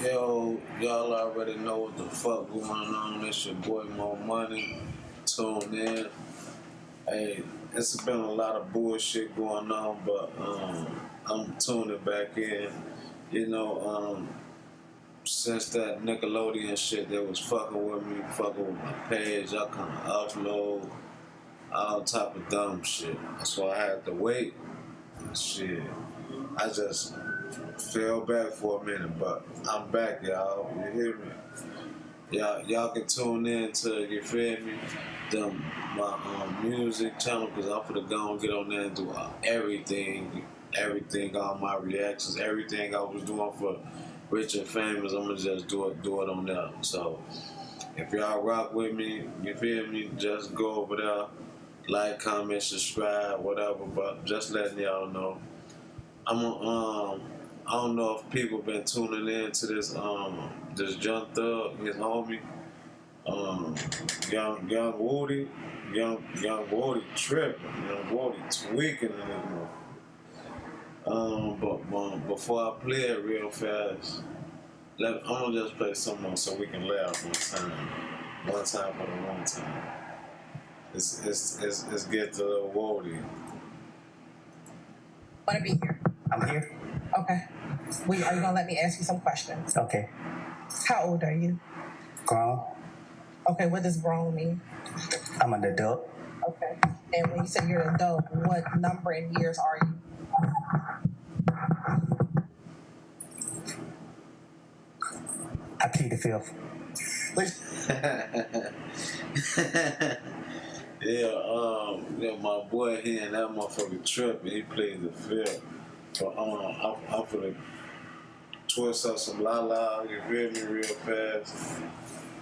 Yo, y'all already know what the fuck going on. It's your boy Mo Money. Tune in. Hey, it's been a lot of bullshit going on, but I'm tuning back in. You know, since that Nickelodeon shit that was fucking with me, fucking with my page, I kind of upload all type of dumb shit. That's why I had to wait. Shit, I just fell back for a minute, but I'm back, y'all. You hear me? Y'all can tune in to, you feel me, my music channel, because I'm finna go and get on there and do everything, all my reactions, everything I was doing for Rich and Famous, I'm gonna just do it on there. So if y'all rock with me, you feel me, just go over there, like, comment, subscribe, whatever, but just letting y'all know. I don't know if people been tuning in to this Young Thug, his homie, um, young Woody, young Woody tripping, young Woody tweaking in this but before I play it real fast, I'm gonna just play some more so we can laugh one time for the one time. It's get to little Woody. Want to be here? I'm here. Okay. Are you gonna let me ask you some questions? Okay. How old are you? Grown. Okay. What does grown mean? I'm an adult. Okay. And when you say you're an adult, what number in years are you? I plead the fifth. Yeah, my boy here and that motherfucker tripping. He played the field. But I'm finna twist up some la, you feel me, real fast.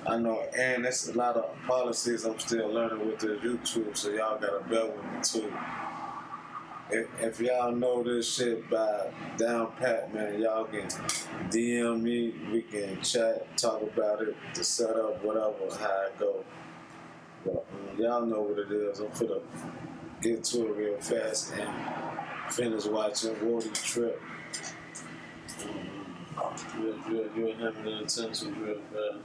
I know, and there's a lot of policies I'm still learning with this YouTube, so y'all gotta bear with me too. If y'all know this shit by down pat, man, y'all can DM me, we can chat, talk about it, the setup, whatever, how it go. But y'all know what it is. I'm finna get to it real fast and finish watching Woody trip. You'll have the attention real fast.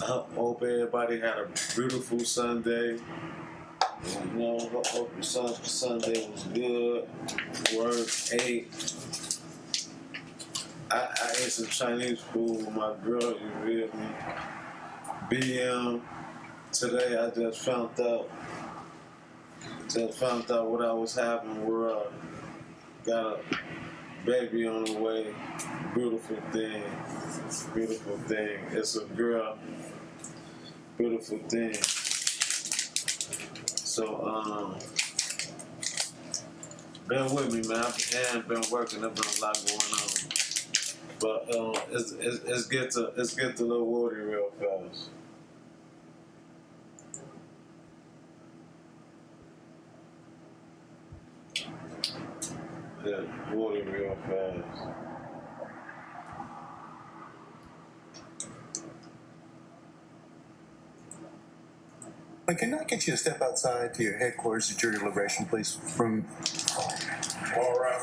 I hope everybody had a beautiful Sunday. You know, hope your Sunday was good. Work, ate. I ate some Chinese food with my girl, you feel me? BM. Today I just found out what I was having. We're got a baby on the way. Beautiful thing. It's a girl. Beautiful thing. So bear with me, man. I've been working. There's been a lot going on. But let's get to Lil Woody real fast. Yeah, Woody real fast. But can I get you to step outside to your headquarters of jury deliberation, please? From all right,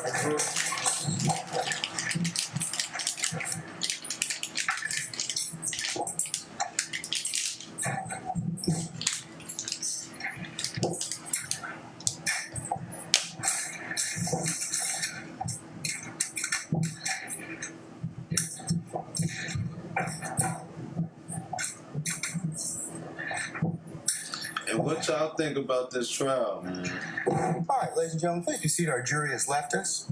And what y'all think about this trial, man? all right, ladies and gentlemen, please be seated. Our jury has left us.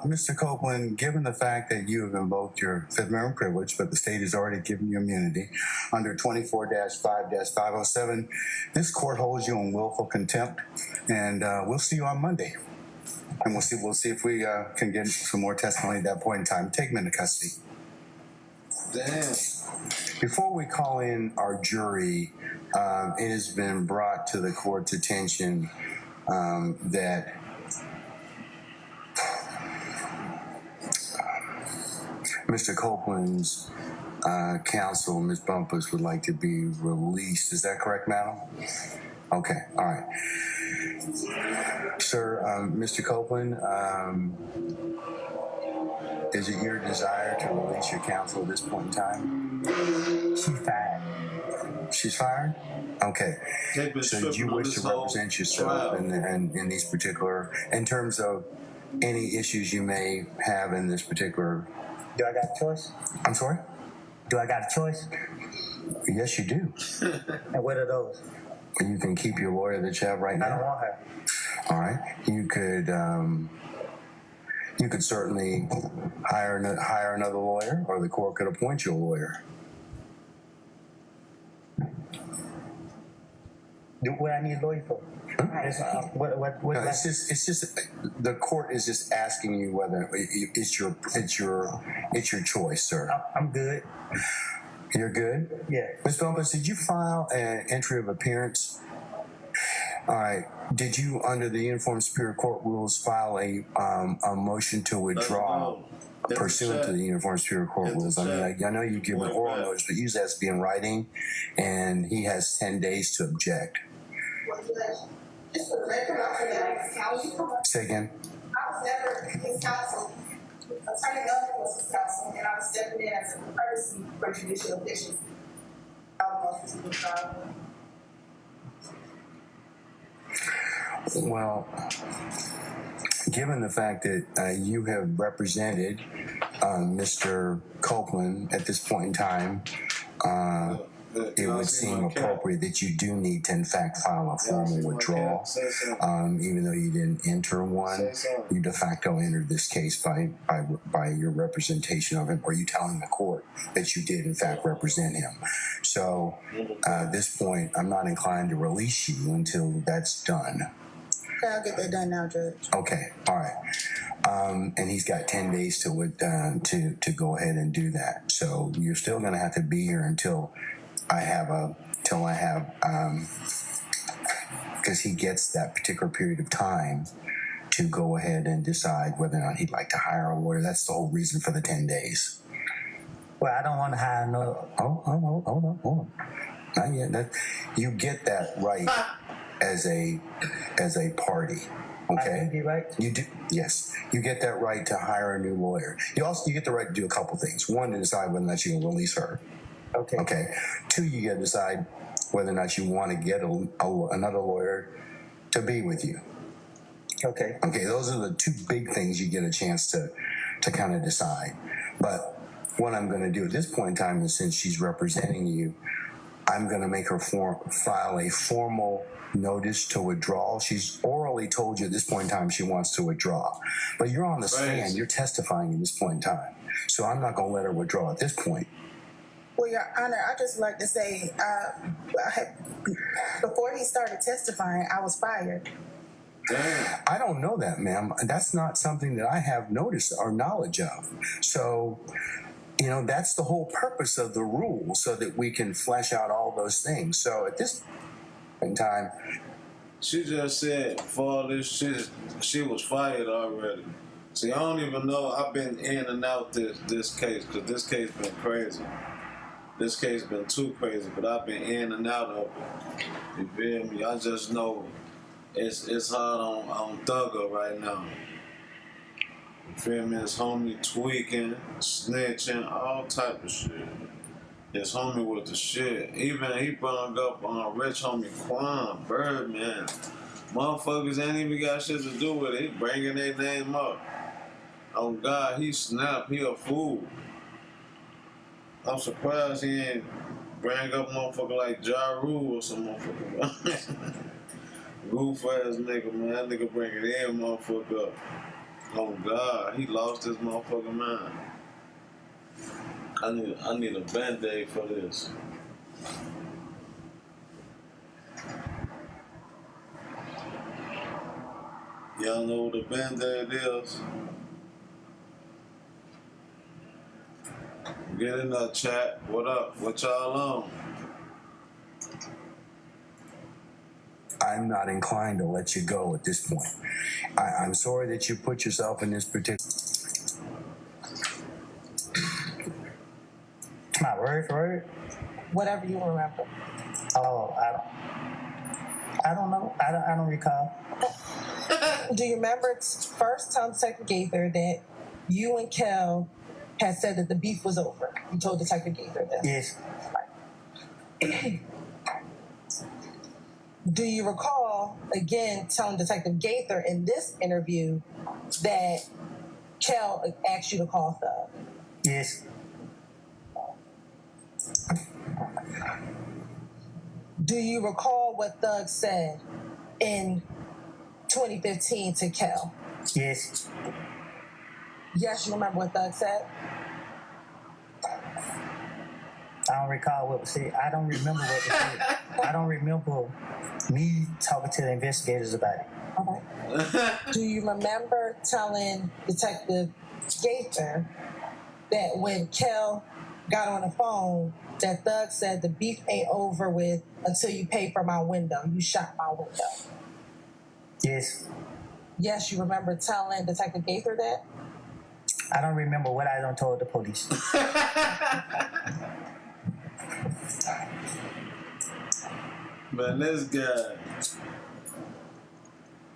Mr. Copeland, given the fact that you have invoked your Fifth Amendment privilege, but the state has already given you immunity under 24-5-507, this court holds you in willful contempt, and we'll see you on Monday. And we'll see if we can get some more testimony at that point in time. Take them into custody. Damn. Before we call in our jury, it has been brought to the court's attention that Mr. Copeland's counsel, Ms. Bumpus, would like to be released. Is that correct, madam? Okay, all right. Sir, Mr. Copeland, is it your desire to release your counsel at this point in time? She fired. She's fired? Okay. They've been So do you tripping on wish this to whole represent yourself trial. in these particular, in terms of any issues you may have in this particular? Do I got a choice? I'm sorry? Do I got a choice? Yes, you do. And what are those? You can keep your lawyer that you have right I don't now. want her. All right. You could certainly hire another lawyer, or the court could appoint you a lawyer. What I need a lawyer for? What No, it's just the court is just asking you whether it's your choice, sir. I'm good. You're good? Yeah. Ms. Belbus, did you file an entry of appearance? All right. Did you, under the Uniform Superior Court rules, file a motion to withdraw pursuant to the Uniform Superior Court rules? I mean, I know you give an oral notice, but usually it has to be in writing, and he has 10 days to object. Just for the record, I was counsel. Say again? I was never his counsel. Attorney Melvin was his counsel, and I was stepping in as a courtesy for judicial efficiency. I was going to trial. Well, given the fact that you have represented Mr. Copeland at this point in time, it would seem appropriate that you do need to, in fact, file a formal withdrawal. Even though you didn't enter one, you de facto entered this case by your representation of him, or you telling the court that you did, in fact, represent him. So at this point, I'm not inclined to release you until that's done. Okay, I'll get that done now, Judge. Okay, all right. And he's got 10 days to go ahead and do that. So you're still going to have to be here until I have because he gets that particular period of time to go ahead and decide whether or not he'd like to hire a lawyer. That's the whole reason for the 10 days. Well, I don't want to hire no. Hold on. Not yet. You get that right as a party. Okay. Be right. You do, yes. You get that right to hire a new lawyer. You get the right to do a couple things. One, to decide whether or not you can release her. Okay. Okay. Two, you got to decide whether or not you want to get another lawyer to be with you. Okay. Okay. Those are the two big things you get a chance to kind of decide. But what I'm going to do at this point in time is, since she's representing you, I'm going to make her file a formal notice to withdraw. She's orally told you at this point in time she wants to withdraw. But you're on the stand. You're testifying at this point in time. So I'm not going to let her withdraw at this point. Well, Your Honor, I just like to say, before he started testifying, I was fired. Damn. I don't know that, ma'am. That's not something that I have notice or knowledge of. So, that's the whole purpose of the rule, so that we can flesh out all those things. So at this point in time, She just said for all this shit, she was fired already. See, I don't even know. I've been in and out this case, because this case been crazy. This case been too crazy, but I've been in and out of it. You feel me? I just know it's hard on Thugger right now. You feel me? His homie tweaking, snitching, all type of shit. His homie with the shit. Even he brought up on rich homie Quan, Birdman. Motherfuckers ain't even got shit to do with it. He bringing their name up. Oh God, he snapped. He a fool. I'm surprised he ain't bring up motherfucker like Ja Rule or some motherfucker. Goof ass nigga, man. That nigga bringing in motherfucker up. Oh God, he lost his motherfucking mind. I need a Band-Aid for this. Y'all know what a Band-Aid is? Get in that chat. What up? What y'all on? I'm not inclined to let you go at this point. I'm sorry that you put yourself in this particular. My word for word. Whatever you remember. Oh, I I don't recall. Do you remember first telling Detective Gaither that you and Kel had said that the beef was over? You told Detective Gaither this. Yes. Do you recall, again, telling Detective Gaither in this interview that Kel asked you to call Thug? Yes. Do you recall what Thug said in 2015 to Kel? Yes. Yes, you remember what Thug said? I don't recall what was said. I don't remember what was said. I don't remember me talking to the investigators about it. Okay. Do you remember telling Detective Gaither that when Kel got on the phone, that Thug said the beef ain't over with until you pay for my window? You shot my window. Yes. Yes, you remember telling Detective Gaither that? I don't remember what I done told the police. Man, this guy.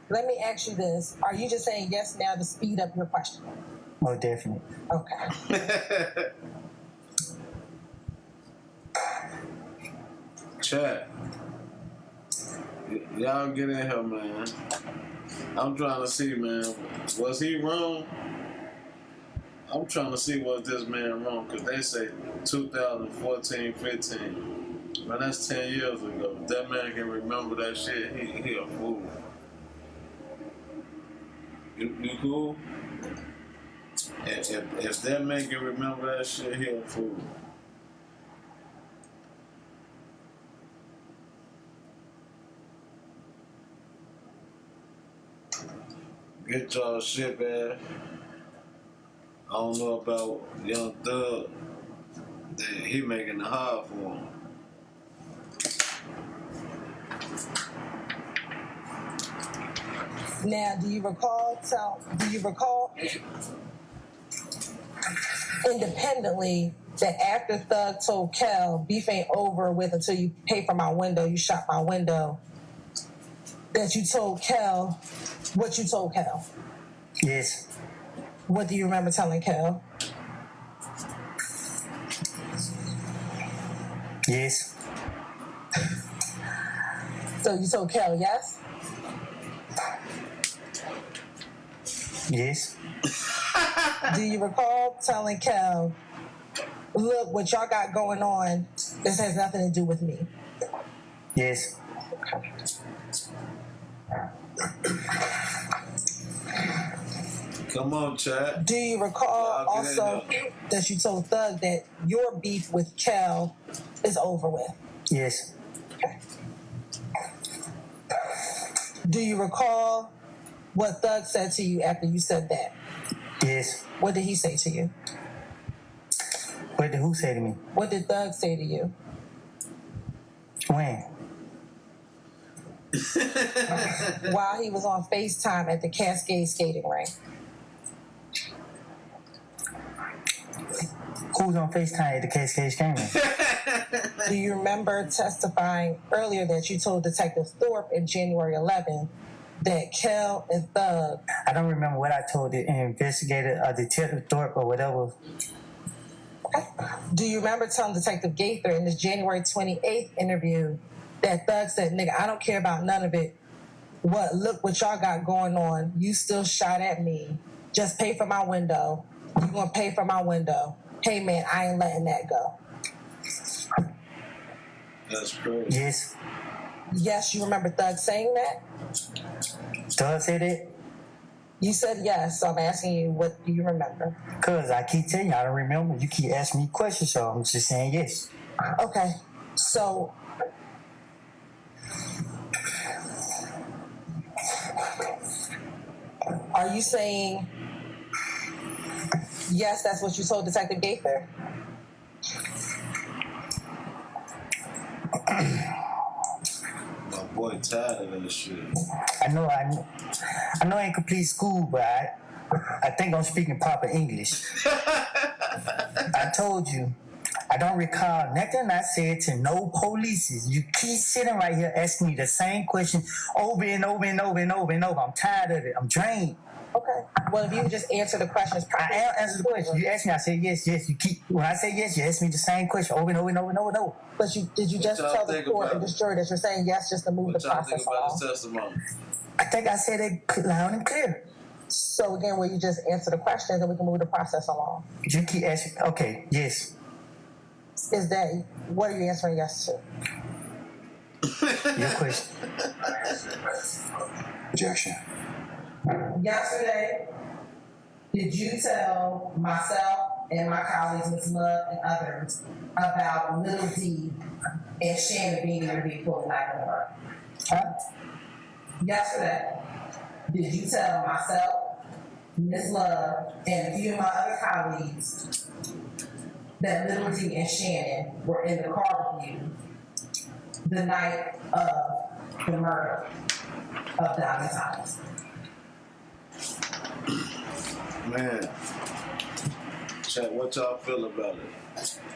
Let me ask you this. Are you just saying yes now to speed up your question? Most definitely. Okay. Chat. Y'all get in here, man. I'm trying to see, man. Was he wrong? I'm trying to see was this man wrong, because they say 2014, 15. Man, that's 10 years ago. If that man can remember that shit, he a fool. You cool? If that man can remember that shit, he a fool. Get y'all shit, man. I don't know about Young Thug. That he making it hard for him. Now, do you recall independently that after Thug told Kel, beef ain't over with until you pay for my window, you shot my window, that you told Kel what you told Kel? Yes. What do you remember telling Kel? Yes. So you told Kel yes? Yes. Do you recall telling Kel, look, what y'all got going on, this has nothing to do with me? Yes. Come on, chat. Do you recall Y'all get in also here. that you told Thug that your beef with Kel is over with? Yes. Do you recall what Thug said to you after you said that? Yes. What did he say to you? What did who say to me? What did Thug say to you? When? While he was on FaceTime at the Cascade skating rink. Who's on FaceTime at the Cascade camera? Do you remember testifying earlier that you told Detective Thorpe in January 11 that Kel and Thug... I don't remember what I told the investigator or Detective Thorpe or whatever. Do you remember telling Detective Gaither in this January 28th interview that Thug said, nigga, I don't care about none of it. Look what y'all got going on. You still shot at me. Just pay for my window. You gonna pay for my window. Hey man, I ain't letting that go. That's crazy. Yes. Yes, you remember Thug saying that? Thug said it? You said yes, so I'm asking you, what do you remember? Cause I keep telling you, I don't remember. You keep asking me questions, so I'm just saying yes. Okay, so are you saying yes, that's what you told Detective Gaither? My boy tired of this shit. I know I ain't complete school, but I think I'm speaking proper English. I told you, I don't recall nothing I said to no police. You keep sitting right here asking me the same question over and over and over and over and over. I'm tired of it. I'm drained. Okay. Well, if you could just answer the questions properly. I answered the question. You asked me, I said yes, yes. You keep when I say yes, you ask me the same question over and over and over and over and over. But did you just tell the court and the jury that you're saying yes just to move the process What y'all think about along? his testimony? I think I said it loud and clear. So again, will you just answer the questions and we can move the process along? You keep asking. Okay, yes. Is that what are you answering yes to? Your question. Objection. Yesterday, did you tell myself and my colleagues, Ms. Love and others, about Little D and Shannon being there to be pulled back on her? Huh? Yesterday, did you tell myself, Ms. Love, and a few of my other colleagues that Little D and Shannon were in the car with you the night of the murder of Diamond Thomas? Man, chat, what y'all feel about it?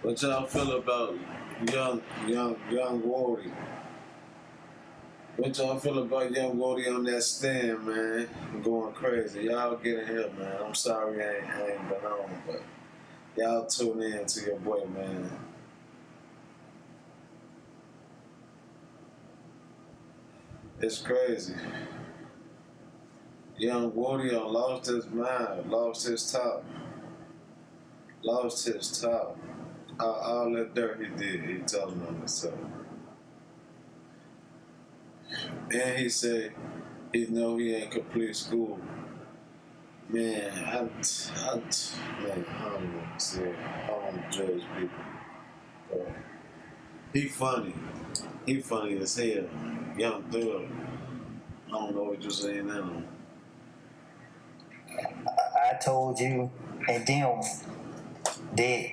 What y'all feel about young Wardy? What y'all feel about young Wardy on that stand, man? Going crazy. Y'all get in here, man. I'm sorry I ain't been on, but y'all tune in to your boy, man. It's crazy. Young Woody lost his mind, lost his top. All that dirt he did, he telling on himself. And he said he know he ain't complete school. Man, I don't want to say it. I don't want to judge people. But he funny. He funny as hell. Young thug. I don't know what you're saying now. I told you and them that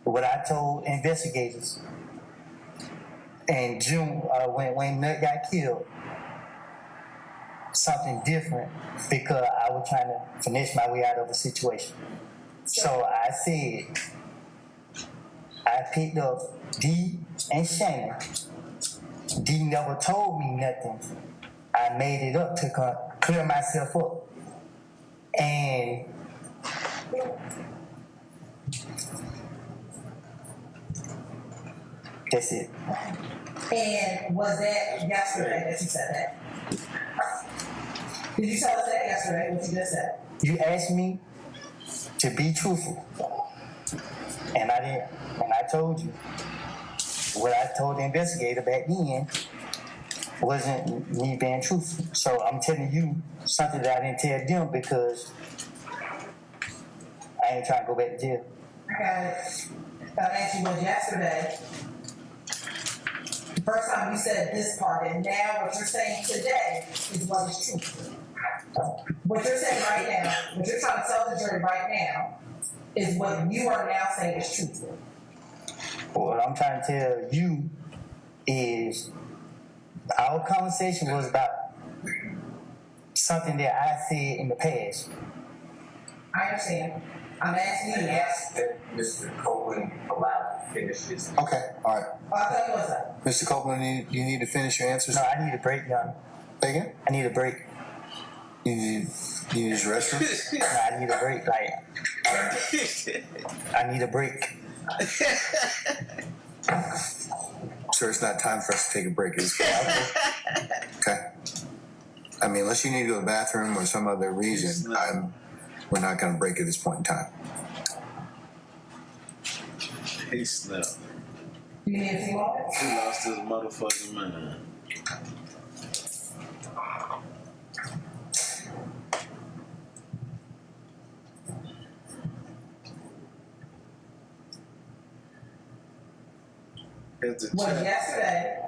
what I told investigators in June when Nut got killed, something different because I was trying to finish my way out of the situation. So I said, I picked up D and Shannon. D never told me nothing. I made it up to clear myself up. And that's it. And was that yesterday that you said that? Did you tell us that yesterday, what you just said? You asked me to be truthful. And I didn't. And I told you. What I told the investigator back then wasn't me being truthful. So I'm telling you something that I didn't tell them because I ain't trying to go back to jail. I got it. I asked you was yesterday. The first time you said this part, and now what you're saying today is what is true. What you're saying right now, what you're trying to tell the jury right now, is what you are now saying is truthful. What I'm trying to tell you is our conversation was about something that I said in the past. I understand. I'm asking you. Ask that Mr. Copeland allow to finish his. Okay, all right. I'll tell you what's up. Mr. Copeland, you need to finish your answers? No, I need a break, young. Say again? I need a break. You need to use the restroom? No, I need a break. I need a break. Sir, it's not time for us to take a break. It's okay. I mean, unless you need to go to the bathroom or some other reason, we're not going to break at this point in time. He snapped. You need a few moments? He lost his motherfucking mind. It's Was yesterday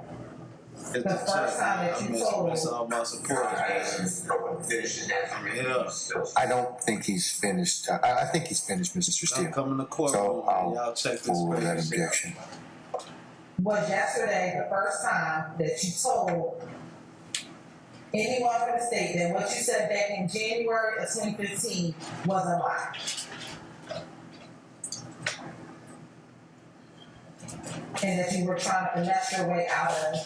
It's the first time that you told That's me? all my supporters, man. Mr. Copeland finish his answer. Yeah. I don't think he's finished. I think he's finished, Mr. I'm Steele. coming to court. So Y'all check this for that crazy shit objection. Was yesterday the first time that you told anyone from the state that what you said back in January of 2015 was a lie? And that you were trying to finesse your way out of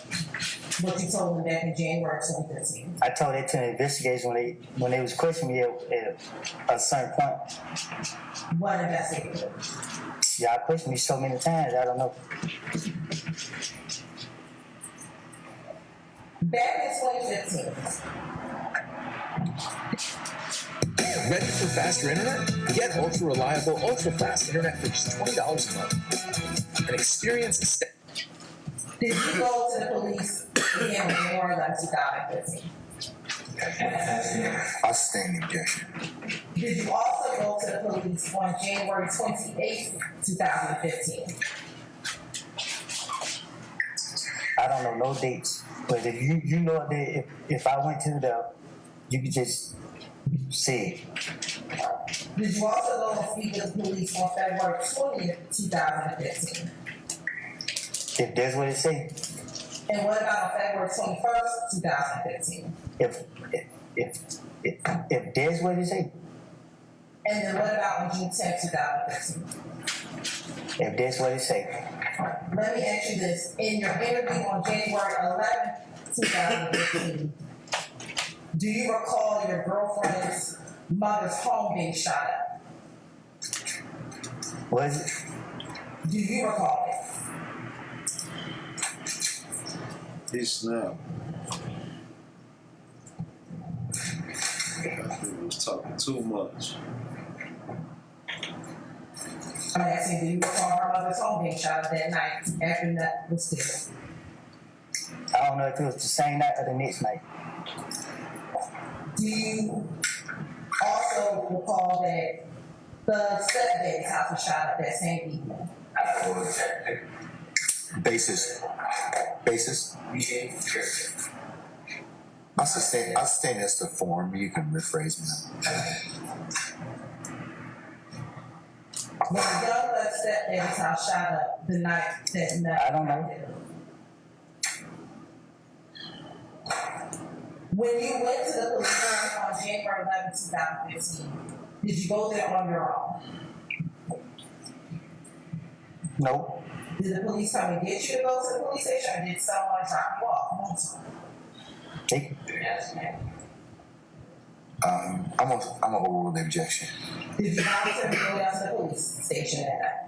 what you told them back in January 2015. I told that to the investigators when they was questioning me at a certain point. What investigator? Y'all questioned me so many times, I don't know. Back in 2015, Ready for faster internet? Get ultra reliable, ultra fast internet for just $20 a month. And experience a did you go to the police again on January 11, 2015? I sustain the objection. Did you also go to the police on January 28, 2015? I don't know no dates, but if you know that if I went to you could just say it. Did you also go and speak with the police on February 20th, 2015? If that's what it say. And what about on February 21st, 2015? If that's what it say. And then what about on June 10th, 2015? If that's what it say. Let me ask you this. In your interview on January 11th, 2015, do you recall your girlfriend's mother's home being shot up? Was it? Do you recall it? He snapped. He was talking too much. I'm asking, do you recall her mother's home being shot up that night after that was killed? I don't know if it was the same night or the next night. Do you also recall that the stepdad's house was shot up that same evening? Basis. I sustain that's the form. You can rephrase me. When the young blood stepdad's house shot up the night that night. I don't know. When you went to the police station on January 11, 2015, did you go there on your own? Nope. Did the police come and get you to go to the police station, or did someone drop you off? I'm gonna overrule the objection. Did you voluntarily go down to the police station that night?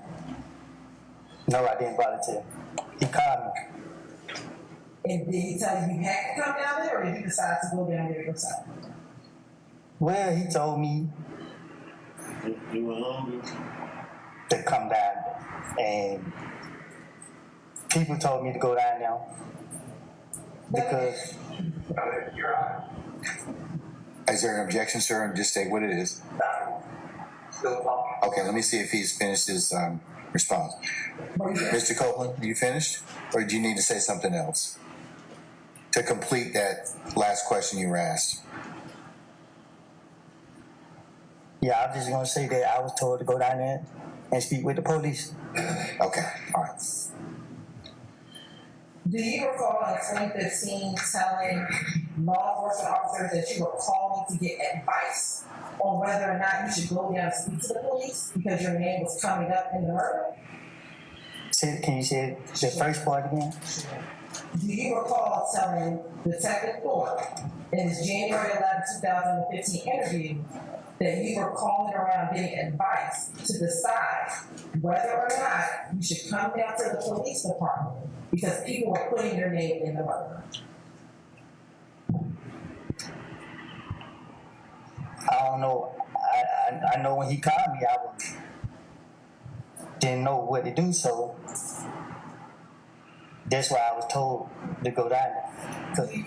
No, I didn't volunteer. He called me. And did he tell you had to come down there, or did you decide to go down there yourself? Well, he told me You were hungry? to come down, and people told me to go down there because Is there an objection, sir? Just say what it is. Okay, let me see if he's finished his response. Mr. Copeland, are you finished? Or do you need to say something else to complete that last question you were asked? yeah, I'm just gonna say that I was told to go down there and speak with the police. Okay, all right. Do you recall in 2015 telling law enforcement officers that you were calling to get advice on whether or not you should go down and speak to the police because your name was coming up in the murder? Can you say the first part again? Do you recall telling Detective Thorpe in his January 11, 2015 interview that you were calling around getting advice to decide whether or not you should come down to the police department because people were putting your name in the murder? I don't know. I know when he called me, didn't know what to do, so that's why I was told to go down there.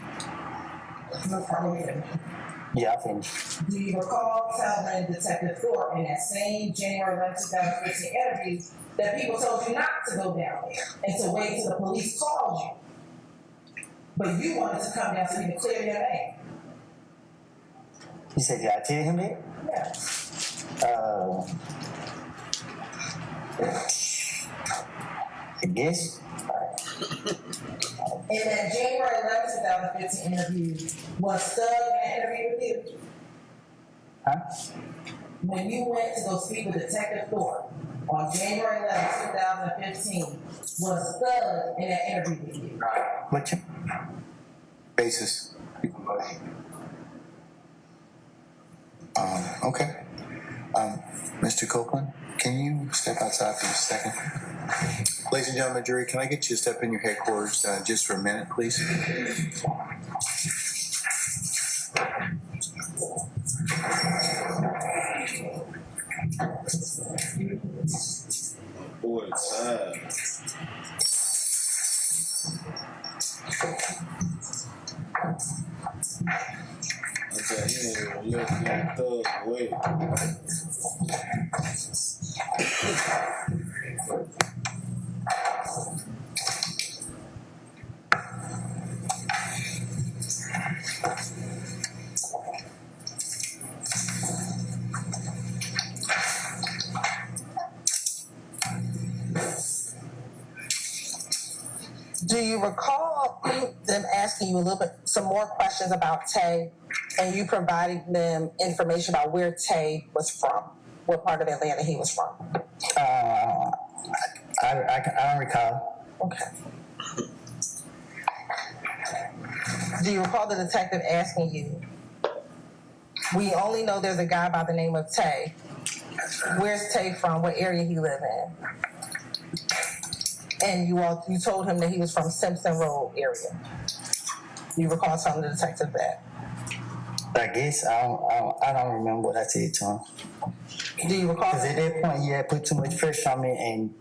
Yeah, I finished. Do you recall telling Detective Thorpe in that same January 11, 2015 interview that people told you not to go down there and to wait till the police called you? But you wanted to come down so you could clear your name. He said, did I tell him that? Yeah. I guess. In that January 11, 2015 interview, Was Thug in that interview with you? Huh? When you went to go speak with Detective Thorpe on January 11, 2015, was Thug in that interview with you? What you? Basis. Okay. Mr. Copeland, can you step outside for just a second? Ladies and gentlemen, jury, can I get you to step in your headquarters just for a minute, please? Boy, tired. Okay, he ain't even look young Thug away. Do you recall them asking you a little bit, some more questions about Tay, and you providing them information about where Tay was from, what part of Atlanta he was from? I don't recall. Okay. Do you recall the detective asking you, we only know there's a guy by the name of Tay. Where's Tay from? What area he live in? And you told him that he was from Simpson Road area. You recall telling the detective that? I guess I don't remember what I said to him. Do you recall? Because at that point, he had put too much pressure on me, and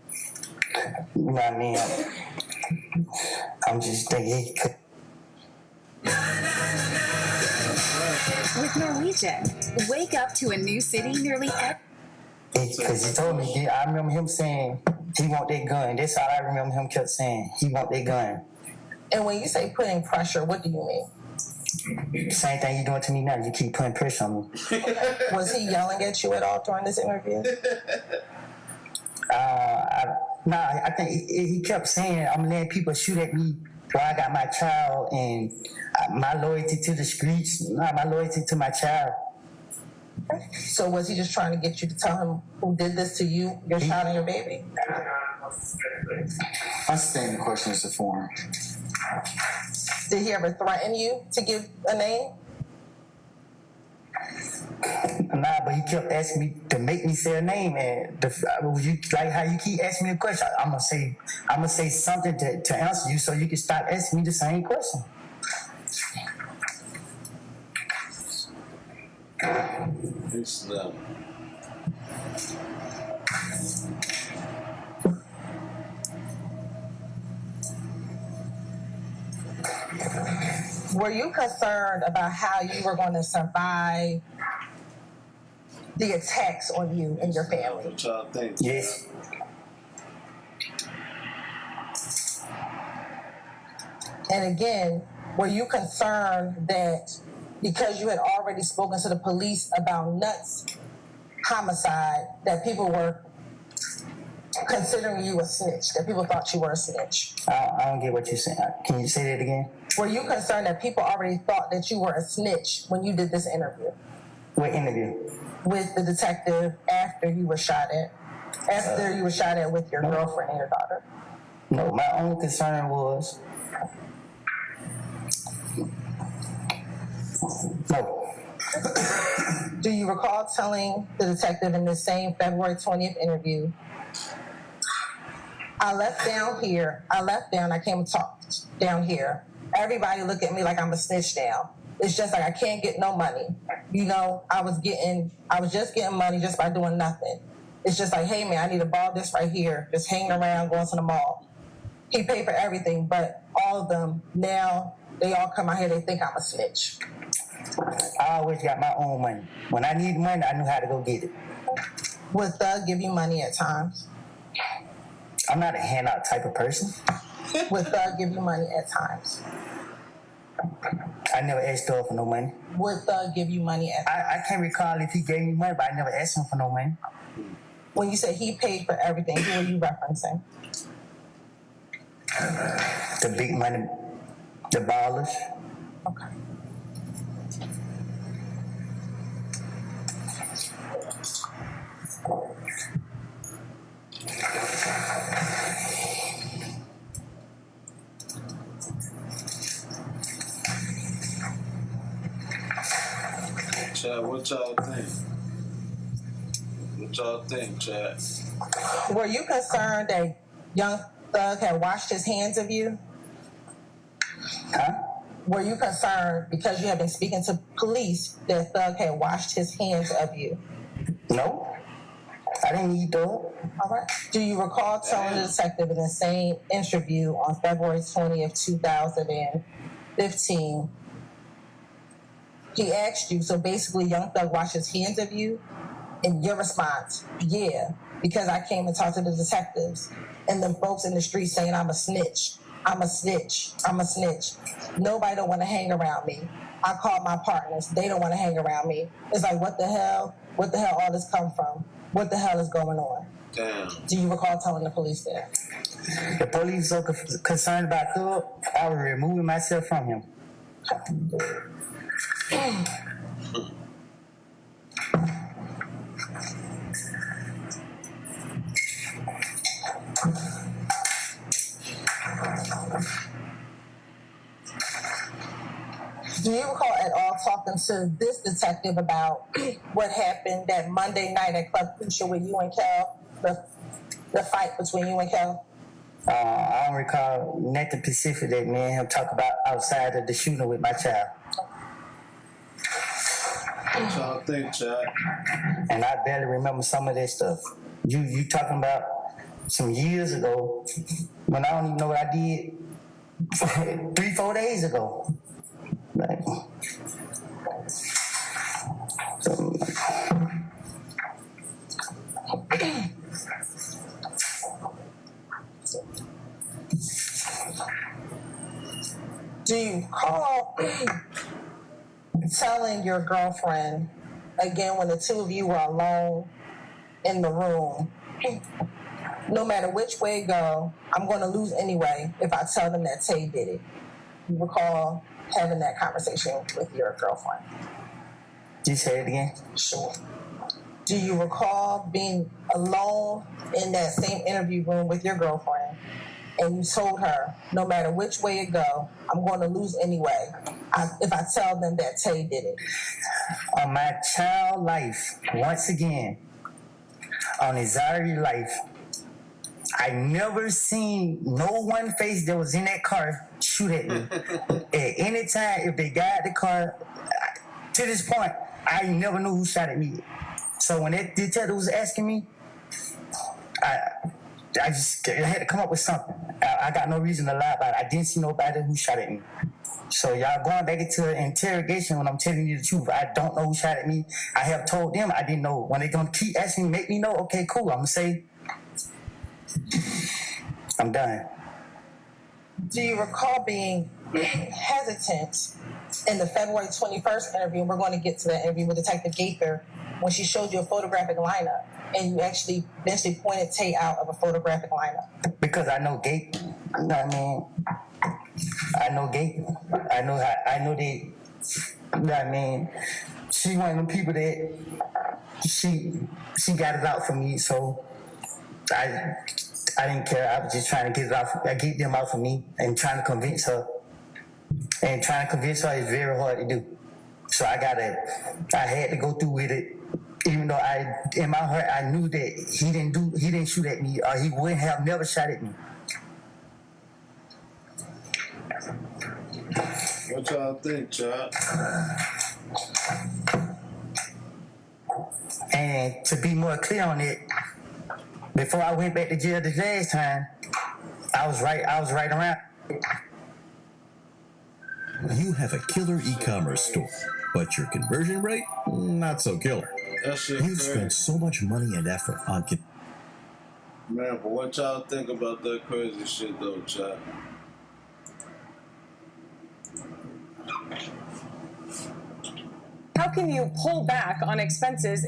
you know what I mean. I'm just thinking he could. With Norwegian, wake up to a new city nearly every. Because he told me, I remember him saying he want that gun. That's all I remember him kept saying. He want that gun. And when you say putting pressure, what do you mean? Same thing you doing to me now. You keep putting pressure on me. Was he yelling at you at all during this interview? I think he kept saying, I'm letting people shoot at me while I got my child, and my loyalty to the streets, my loyalty to my child. So was he just trying to get you to tell him who did this to you, your child and your baby? I stand the question as a form. Did he ever threaten you to give a name? Nah, but he kept asking me to make me say a name, and like how you keep asking me a question, I'm gonna say something to answer you, so you can stop asking me the same question. It's them. Were you concerned about how you were going to survive the attacks on you and your family? What y'all think? Yes. And again, were you concerned that because you had already spoken to the police about Nuts' homicide, that people were considering you a snitch, that people thought you were a snitch? I don't get what you're saying. Can you say that again? Were you concerned that people already thought that you were a snitch when you did this interview? What interview? With the detective after you were shot at? After you were shot at with your girlfriend and your daughter? No, my only concern was... No. Do you recall telling the detective in this same February 20th interview, I left down, I came to talk down here. Everybody look at me like I'm a snitch now. It's just like I can't get no money. You know, I was just getting money just by doing nothing. It's just like, hey man, I need to borrow this right here, just hanging around, going to the mall. He paid for everything, but all of them, now they all come out here, they think I'm a snitch. I always got my own money. When I need money, I knew how to go get it. Would Thug give you money at times? I'm not a handout type of person. Would Thug give you money at times? I never asked Thug for no money. Would Thug give you money at times? I can't recall if he gave me money, but I never asked him for no money. When you say he paid for everything, who are you referencing? The big money, the ballers. Okay. Chad, what y'all think? What y'all think, Chad? Were you concerned that Young Thug had washed his hands of you? Huh? Were you concerned because you had been speaking to police that Thug had washed his hands of you? No, I didn't need Thug. All right. Do you recall telling the detective in the same interview on February 20th, 2015, he asked you, so basically Young Thug washed his hands of you? And your response, yeah, because I came and talked to the detectives and them folks in the street saying I'm a snitch. I'm a snitch. I'm a snitch. Nobody don't want to hang around me. I called my partners. They don't want to hang around me. It's like, what the hell? What the hell all this come from? What the hell is going on? Damn. Do you recall telling the police that? The police so concerned about Thug, I was removing myself from him. Do you recall at all talking to this detective about what happened that Monday night at Club Crucial with you and Kel, the fight between you and Kel? I don't recall nothing specific that me and him talk about outside of the shooting with my child. What y'all think, Chad? And I barely remember some of that stuff. You talking about some years ago when I don't even know what I did 3-4 days ago. Like, so, Do you recall telling your girlfriend, again, when the two of you were alone in the room, no matter which way it go, I'm going to lose anyway if I tell them that Tay did it? You recall having that conversation with your girlfriend? you say it again? Sure. Do you recall being alone in that same interview room with your girlfriend and you told her, no matter which way it go, I'm going to lose anyway if I tell them that Tay did it? On my child life, once again, on Izari life, I never seen no one face that was in that car shoot at me. At any time, if they got the car, to this point, I never knew who shot at me. So when that detective was asking me, I had to come up with something. I got no reason to lie about it. I didn't see nobody who shot at me. So y'all going back into interrogation when I'm telling you the truth. I don't know who shot at me. I have told them I didn't know. When they gonna keep asking me, make me know, okay, cool. I'm gonna say, I'm done. Do you recall being hesitant in the February 21st interview? And we're going to get to that interview with Detective Gaither when she showed you a photographic lineup and you actually eventually pointed Tay out of a photographic lineup. Because I know Gate. You know what I mean? I know Gate. I know they. You know what I mean? She one of them people that she got it out for me, so I didn't care. I was just trying to get it out. I get them out for me and trying to convince her. And trying to convince her is very hard to do. So I had to go through with it. Even though in my heart, I knew that he didn't shoot at me, or he would have never shot at me. What y'all think, Chad? And to be more clear on it, before I went back to jail the last time, I was right around. You have a killer e-commerce store, but your conversion rate, not so killer. That shit You've crazy. spent so much money and effort on Man, but what y'all think about that crazy shit though, Chad? How can you pull back on expenses